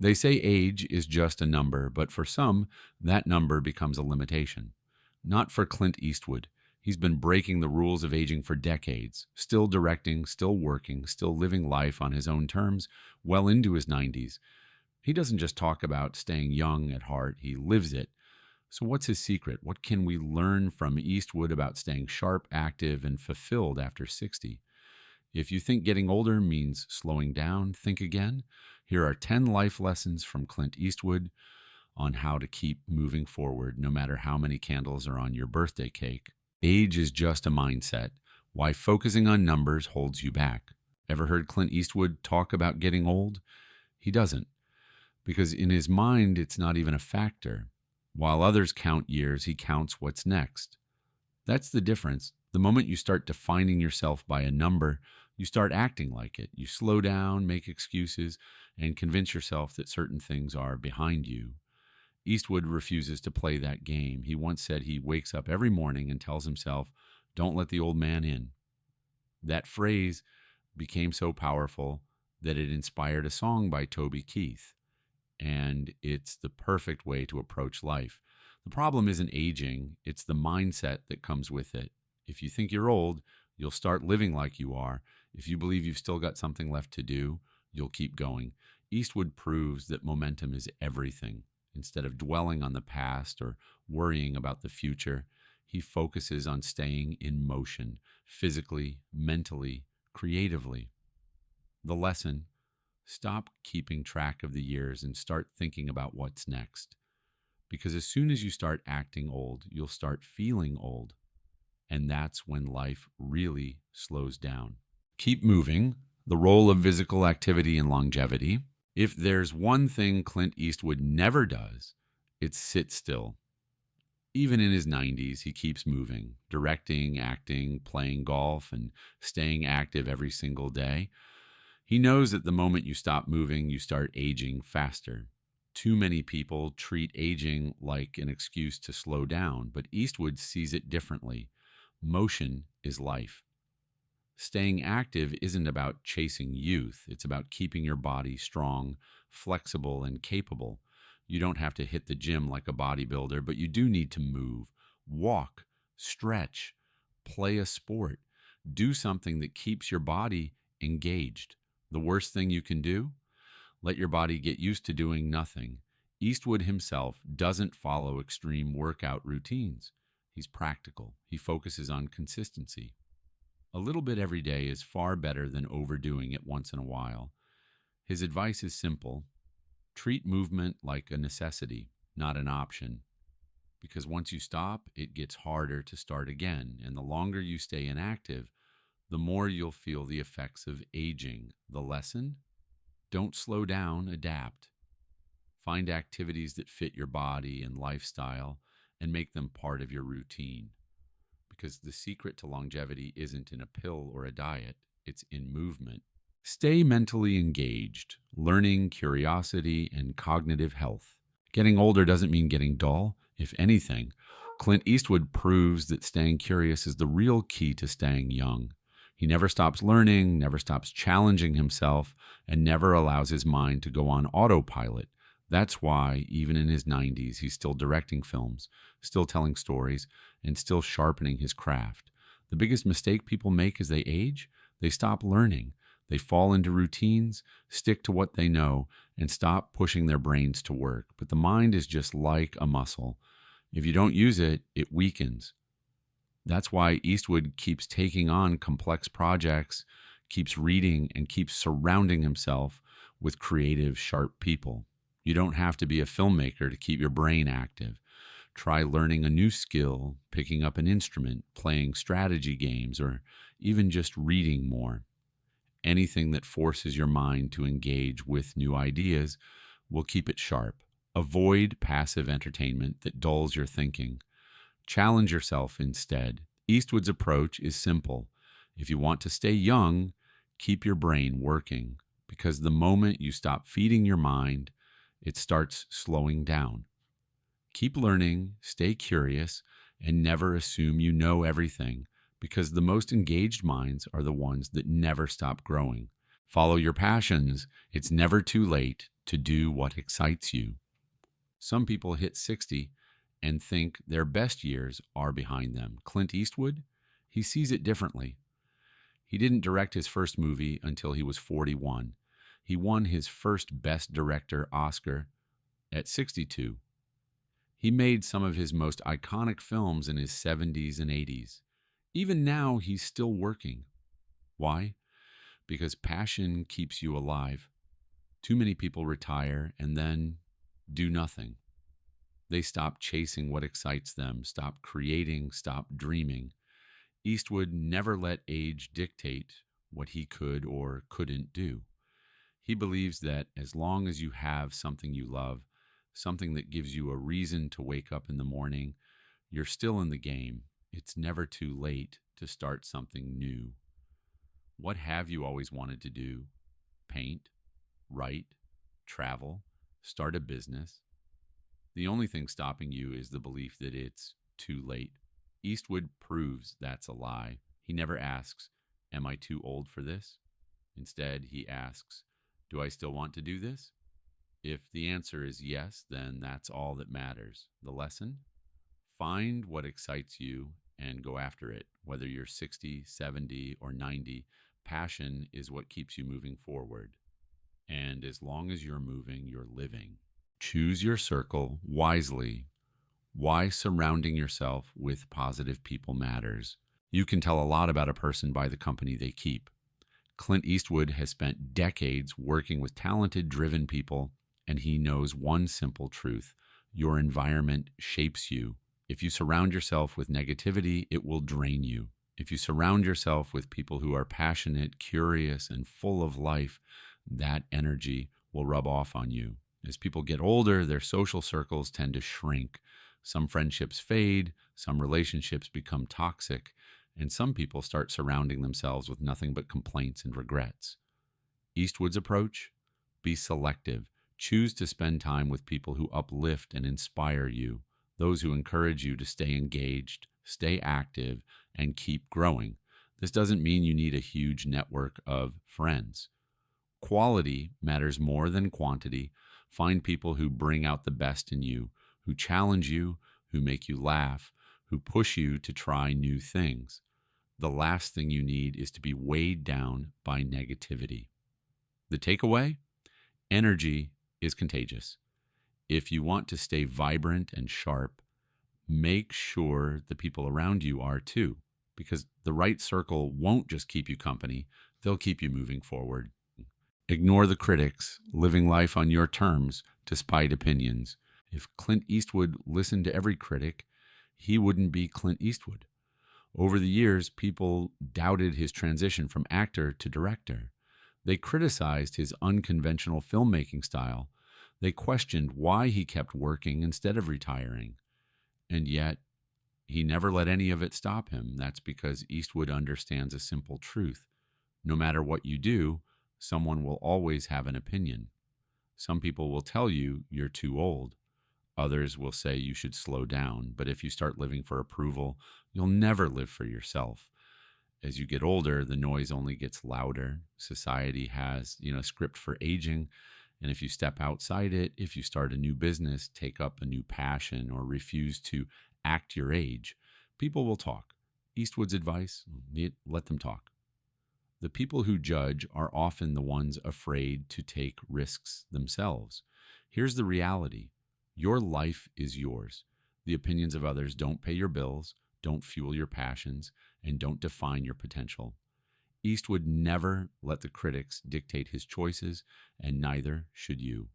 They say age is just a number, but for some, that number becomes a limitation. Not for Clint Eastwood. He's been breaking the rules of aging for decades, still directing, still working, still living life on his own terms, well into his 90s. He doesn't just talk about staying young at heart, he lives it. So, what's his secret? What can we learn from Eastwood about staying sharp, active, and fulfilled after 60? If you think getting older means slowing down, think again. Here are 10 life lessons from Clint Eastwood on how to keep moving forward no matter how many candles are on your birthday cake. Age is just a mindset. Why focusing on numbers holds you back. Ever heard Clint Eastwood talk about getting old? He doesn't, because in his mind, it's not even a factor. While others count years, he counts what's next. That's the difference. The moment you start defining yourself by a number, you start acting like it. You slow down, make excuses, and convince yourself that certain things are behind you. Eastwood refuses to play that game. He once said he wakes up every morning and tells himself, "Don't let the old man in." That phrase became so powerful that it inspired a song by Toby Keith, and it's the perfect way to approach life. The problem isn't aging, it's the mindset that comes with it. If you think you're old, you'll start living like you are. If you believe you've still got something left to do, you'll keep going. Eastwood proves that momentum is everything. Instead of dwelling on the past or worrying about the future, he focuses on staying in motion, physically, mentally, creatively. The lesson: stop keeping track of the years and start thinking about what's next. Because as soon as you start acting old, you'll start feeling old. And that's when life really slows down. Keep moving, the role of physical activity in longevity. If there's one thing Clint Eastwood never does, it's sit still. Even in his 90s, he keeps moving, directing, acting, playing golf, and staying active every single day. He knows that the moment you stop moving, you start aging faster. Too many people treat aging like an excuse to slow down, but Eastwood sees it differently. Motion is life. Staying active isn't about chasing youth. It's about keeping your body strong, flexible, and capable. You don't have to hit the gym like a bodybuilder, but you do need to move, walk, stretch, play a sport, do something that keeps your body engaged. The worst thing you can do? Let your body get used to doing nothing. Eastwood himself doesn't follow extreme workout routines. He's practical. He focuses on consistency. A little bit every day is far better than overdoing it once in a while. His advice is simple: treat movement like a necessity, not an option. Because once you stop, it gets harder to start again, and the longer you stay inactive, the more you'll feel the effects of aging. The lesson? Don't slow down, adapt. Find activities that fit your body and lifestyle and make them part of your routine. Because the secret to longevity isn't in a pill or a diet, it's in movement. Stay mentally engaged, learning, curiosity, and cognitive health. Getting older doesn't mean getting dull. If anything, Clint Eastwood proves that staying curious is the real key to staying young. He never stops learning, never stops challenging himself, and never allows his mind to go on autopilot. That's why, even in his 90s, he's still directing films, still telling stories, and still sharpening his craft. The biggest mistake people make as they age: they stop learning. They fall into routines, stick to what they know, and stop pushing their brains to work. But the mind is just like a muscle. If you don't use it, it weakens. That's why Eastwood keeps taking on complex projects, keeps reading, and keeps surrounding himself with creative, sharp people. You don't have to be a filmmaker to keep your brain active. Try learning a new skill, picking up an instrument, playing strategy games, or even just reading more. Anything that forces your mind to engage with new ideas will keep it sharp. Avoid passive entertainment that dulls your thinking. Challenge yourself instead. Eastwood's approach is simple. If you want to stay young, keep your brain working, because the moment you stop feeding your mind, it starts slowing down. Keep learning, stay curious, and never assume you know everything, because the most engaged minds are the ones that never stop growing. Follow your passions. It's never too late to do what excites you. Some people hit 60 and think their best years are behind them. Clint Eastwood, he sees it differently. He didn't direct his first movie until he was 41. He won his first Best Director Oscar at 62. He made some of his most iconic films in his 70s and 80s. Even now, he's still working. Why? Because passion keeps you alive. Too many people retire and then do nothing. They stop chasing what excites them, stop creating, stop dreaming. Eastwood never let age dictate what he could or couldn't do. He believes that as long as you have something you love, something that gives you a reason to wake up in the morning, you're still in the game. It's never too late to start something new. What have you always wanted to do? Paint, write, travel, start a business. The only thing stopping you is the belief that it's too late. Eastwood proves that's a lie. He never asks, "Am I too old for this?" Instead, he asks, "Do I still want to do this?" If the answer is yes, then that's all that matters. The lesson? Find what excites you and go after it. Whether you're 60, 70, or 90, passion is what keeps you moving forward. And as long as you're moving, you're living. Choose your circle wisely. Why surrounding yourself with positive people matters. You can tell a lot about a person by the company they keep. Clint Eastwood has spent decades working with talented, driven people, and he knows one simple truth: your environment shapes you. If you surround yourself with negativity, it will drain you. If you surround yourself with people who are passionate, curious, and full of life, that energy will rub off on you. As people get older, their social circles tend to shrink. Some friendships fade, some relationships become toxic, and some people start surrounding themselves with nothing but complaints and regrets. Eastwood's approach? Be selective. Choose to spend time with people who uplift and inspire you, those who encourage you to stay engaged, stay active, and keep growing. This doesn't mean you need a huge network of friends. Quality matters more than quantity. Find people who bring out the best in you, who challenge you, who make you laugh, who push you to try new things. The last thing you need is to be weighed down by negativity. The takeaway? Energy is contagious. If you want to stay vibrant and sharp, make sure the people around you are too, because the right circle won't just keep you company, they'll keep you moving forward. Ignore the critics, living life on your terms despite opinions. If Clint Eastwood listened to every critic, he wouldn't be Clint Eastwood. Over the years, people doubted his transition from actor to director. They criticized his unconventional filmmaking style. They questioned why he kept working instead of retiring. And yet, he never let any of it stop him. That's because Eastwood understands a simple truth. No matter what you do, someone will always have an opinion. Some people will tell you you're too old. Others will say you should slow down. But if you start living for approval, you'll never live for yourself. As you get older, the noise only gets louder. Society has, a script for aging. And if you step outside it, if you start a new business, take up a new passion, or refuse to act your age, people will talk. Eastwood's advice: let them talk. The people who judge are often the ones afraid to take risks themselves. Here's the reality: your life is yours. The opinions of others don't pay your bills, don't fuel your passions, and don't define your potential. Eastwood never let the critics dictate his choices, and neither should you.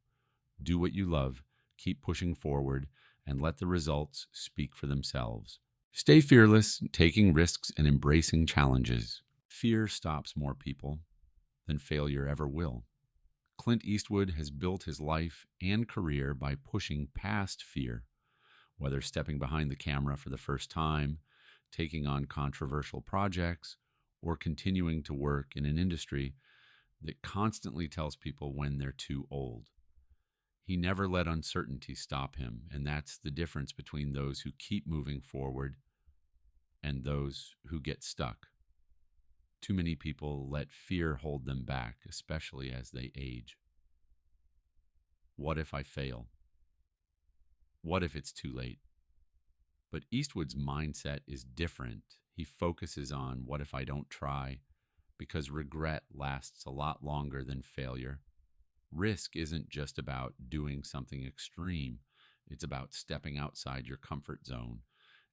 Do what you love, keep pushing forward, and let the results speak for themselves. Stay fearless, taking risks and embracing challenges. Fear stops more people than failure ever will. Clint Eastwood has built his life and career by pushing past fear, whether stepping behind the camera for the first time, taking on controversial projects, or continuing to work in an industry that constantly tells people when they're too old. He never let uncertainty stop him, and that's the difference between those who keep moving forward and those who get stuck. Too many people let fear hold them back, especially as they age. What if I fail? What if it's too late? But Eastwood's mindset is different. He focuses on what if I don't try, because regret lasts a lot longer than failure. Risk isn't just about doing something extreme, it's about stepping outside your comfort zone.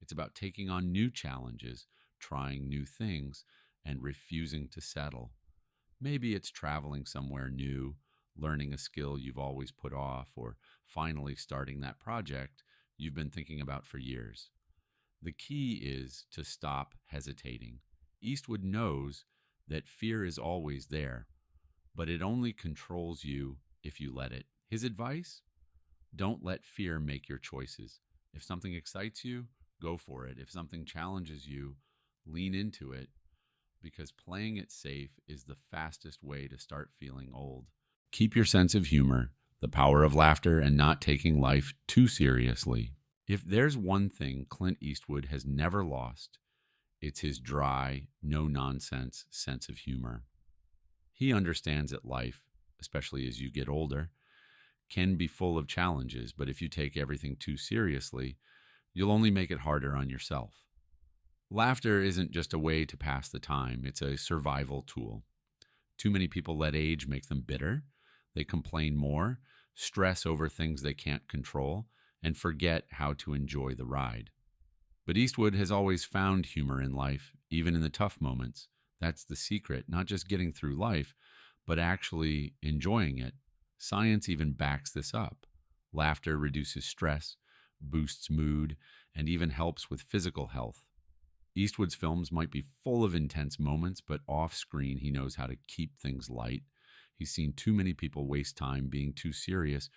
It's about taking on new challenges, trying new things, and refusing to settle. Maybe it's traveling somewhere new, learning a skill you've always put off, or finally starting that project you've been thinking about for years. The key is to stop hesitating. Eastwood knows that fear is always there, but it only controls you if you let it. His advice: don't let fear make your choices. If something excites you, go for it. If something challenges you, lean into it, because playing it safe is the fastest way to start feeling old. Keep your sense of humor, the power of laughter, and not taking life too seriously. If there's one thing Clint Eastwood has never lost, it's his dry, no nonsense sense of humor. He understands that life, especially as you get older, can be full of challenges, but if you take everything too seriously, you'll only make it harder on yourself. Laughter isn't just a way to pass the time, it's a survival tool. Too many people let age make them bitter. They complain more, stress over things they can't control, and forget how to enjoy the ride. But Eastwood has always found humor in life, even in the tough moments. That's the secret, not just getting through life, but actually enjoying it. Science even backs this up. Laughter reduces stress, boosts mood, and even helps with physical health. Eastwood's films might be full of intense moments, but off screen, he knows how to keep things light. He's seen too many people waste time being too serious,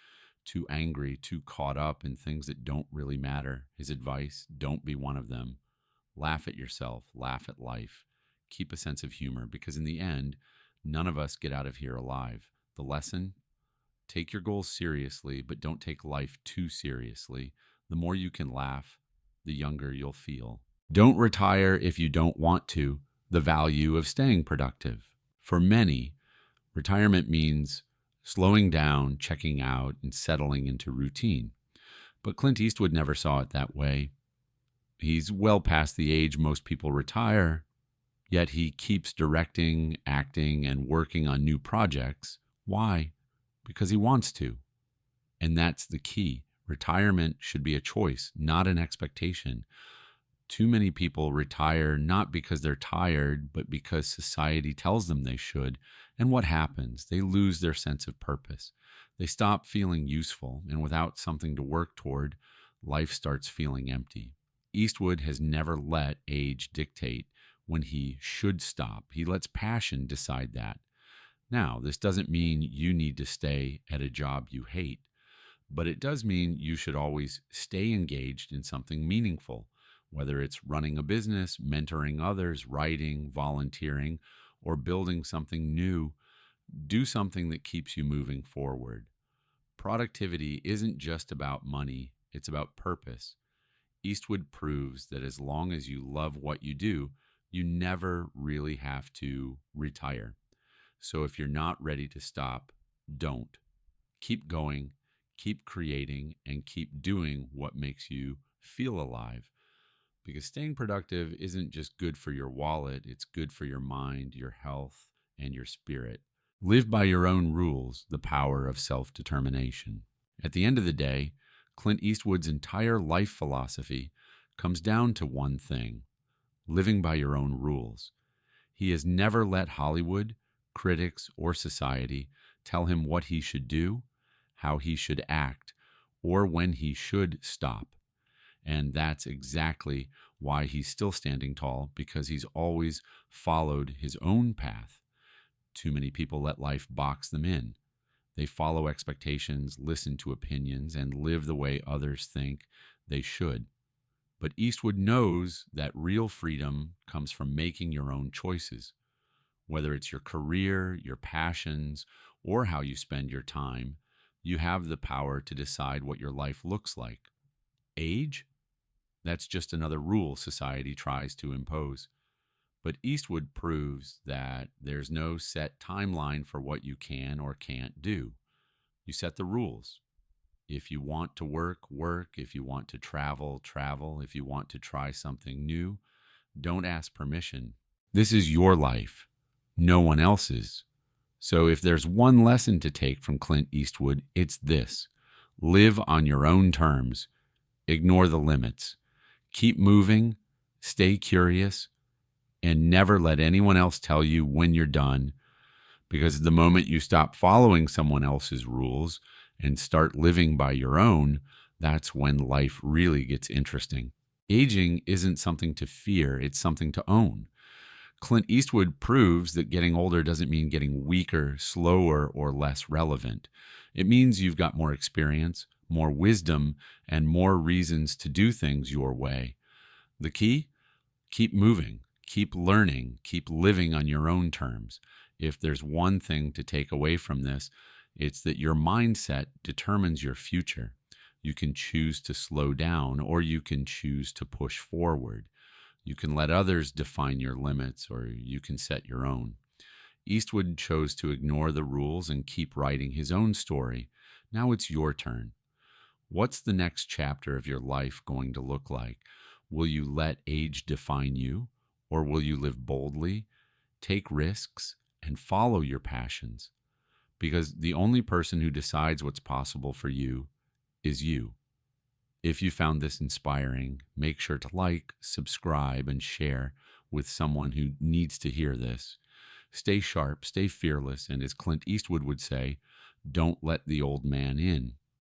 too angry, too caught up in things that don't really matter. His advice: don't be one of them. Laugh at yourself, laugh at life. Keep a sense of humor, because in the end, none of us get out of here alive. The lesson: take your goals seriously, but don't take life too seriously. The more you can laugh, the younger you'll feel. Don't retire if you don't want to. The value of staying productive. For many, retirement means slowing down, checking out, and settling into routine. But Clint Eastwood never saw it that way. He's well past the age most people retire, yet he keeps directing, acting, and working on new projects. Why? Because he wants to. And that's the key. Retirement should be a choice, not an expectation. Too many people retire not because they're tired, but because society tells them they should. And what happens? They lose their sense of purpose. They stop feeling useful, and without something to work toward, life starts feeling empty. Eastwood has never let age dictate when he should stop. He lets passion decide that. Now, this doesn't mean you need to stay at a job you hate, but it does mean you should always stay engaged in something meaningful, whether it's running a business, mentoring others, writing, volunteering, or building something new. Do something that keeps you moving forward. Productivity isn't just about money, it's about purpose. Eastwood proves that as long as you love what you do, you never really have to retire. So if you're not ready to stop, don't. Keep going, keep creating, and keep doing what makes you feel alive. Because staying productive isn't just good for your wallet, it's good for your mind, your health, and your spirit. Live by your own rules, the power of self-determination. At the end of the day, Clint Eastwood's entire life philosophy comes down to one thing: living by your own rules. He has never let Hollywood, critics, or society tell him what he should do, how he should act, or when he should stop. And that's exactly why he's still standing tall, because he's always followed his own path. Too many people let life box them in. They follow expectations, listen to opinions, and live the way others think they should. But Eastwood knows that real freedom comes from making your own choices. Whether it's your career, your passions, or how you spend your time, you have the power to decide what your life looks like. Age? That's just another rule society tries to impose. But Eastwood proves that there's no set timeline for what you can or can't do. You set the rules. If you want to work, work. If you want to travel, travel. If you want to try something new, don't ask permission. This is your life, no one else's. So if there's one lesson to take from Clint Eastwood, it's this: live on your own terms, ignore the limits, keep moving, stay curious, and never let anyone else tell you when you're done. Because the moment you stop following someone else's rules and start living by your own, that's when life really gets interesting. Aging isn't something to fear, it's something to own. Clint Eastwood proves that getting older doesn't mean getting weaker, slower, or less relevant. It means you've got more experience, more wisdom, and more reasons to do things your way. The key? Keep moving, keep learning, keep living on your own terms. If there's one thing to take away from this, it's that your mindset determines your future. You can choose to slow down, or you can choose to push forward. You can let others define your limits, or you can set your own. Eastwood chose to ignore the rules and keep writing his own story. Now it's your turn. What's the next chapter of your life going to look like? Will you let age define you, or will you live boldly, take risks, and follow your passions? Because the only person who decides what's possible for you is you. If you found this inspiring, make sure to like, subscribe, and share with someone who needs to hear this. Stay sharp, stay fearless, and as Clint Eastwood would say, don't let the old man in.